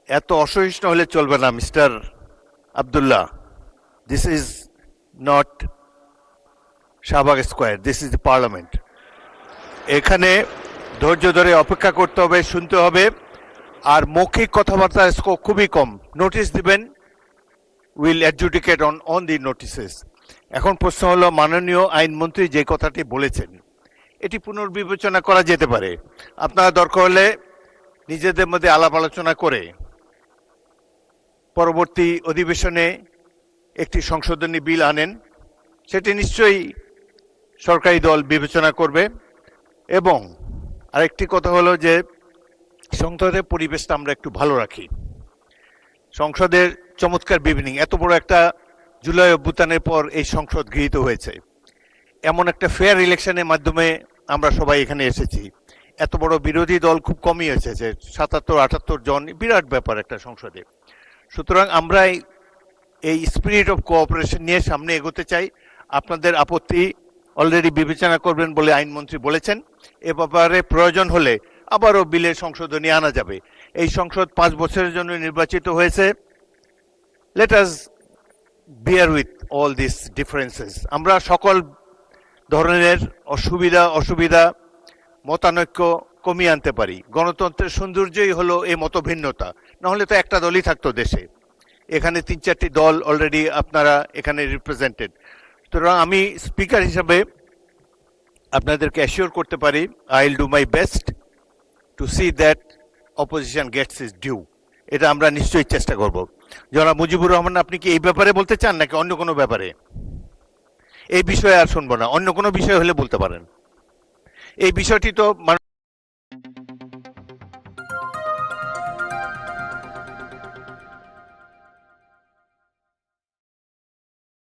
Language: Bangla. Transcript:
এত অসহিষ্ণু হলে চলবে না mister Abdullah. This is not Shahbag square, this is the parliament. এখানে ধৈর্য ধরে অপেক্ষা করতে হবে, শুনতে হবে, আর মৌখিক কথাবার্তা খুবই কম। নোটিশ দিবেন, will adjudicate on the notices. এখন প্রশ্ন হলো, মাননীয় আইনমন্ত্রী যে কথাটি বলেছেন এটি পুনর্বিবেচনা করা যেতে পারে। আপনারা দরকার হলে নিজেদের মধ্যে আলাপ আলোচনা করে পরবর্তী অধিবেশনে একটি সংশোধনী বিল আনেন, সেটি নিশ্চয়ই সরকারি দল বিবেচনা করবে। এবং আরেকটি কথা হলো যে সংসদের পরিবেশটা আমরা একটু ভালো রাখি। সংসদের চমৎকার বিবিনিং, এত বড় একটা জুলাই অভ্যুত্থানের পর এই সংসদ গৃহীত হয়েছে, এমন একটা ফেয়ার ইলেকশনের মাধ্যমে আমরা সবাই এখানে এসেছি। এত বড় বিরোধী দল খুব কমই এসেছে, ৭৭-৭৮ জন, বিরাট ব্যাপার একটা সংসদে। সুতরাং আমরা এই স্পিরিট অফ কোঅপারেশন নিয়ে সামনে এগোতে চাই। আপনাদের আপত্তি অলরেডি বিবেচনা করবেন বলে আইনমন্ত্রী বলেছেন। এ ব্যাপারে প্রয়োজন হলে আবারও বিলের সংশোধনী আনা যাবে। এই সংসদ 5 বছরের জন্য নির্বাচিত হয়েছে। Let us beer with all this differences. আমরা সকল ধরনের অসুবিধা মতানৈক্য কমিয়ে আনতে পারি। গণতন্ত্রের সৌন্দর্যই হলো এই মতভিন্নতা, নাহলে তো একটা দলই থাকতো দেশে। এখানে 3-4টি দল অলরেডি আপনারা এখানে রিপ্রেজেন্টেড। সুতরাং আমি স্পিকার হিসাবে আপনাদেরকে অ্যাসিওর করতে পারি, I will do my best to see that opposition gets is due. এটা আমরা নিশ্চয়ই চেষ্টা করব। জনাব মুজিবুর রহমান, আপনি কি এই ব্যাপারে বলতে চান নাকি অন্য কোনো ব্যাপারে? এই বিষয়ে আর শুনবো না, অন্য কোনো বিষয় হলে বলতে পারেন। এই বিষয়টি তো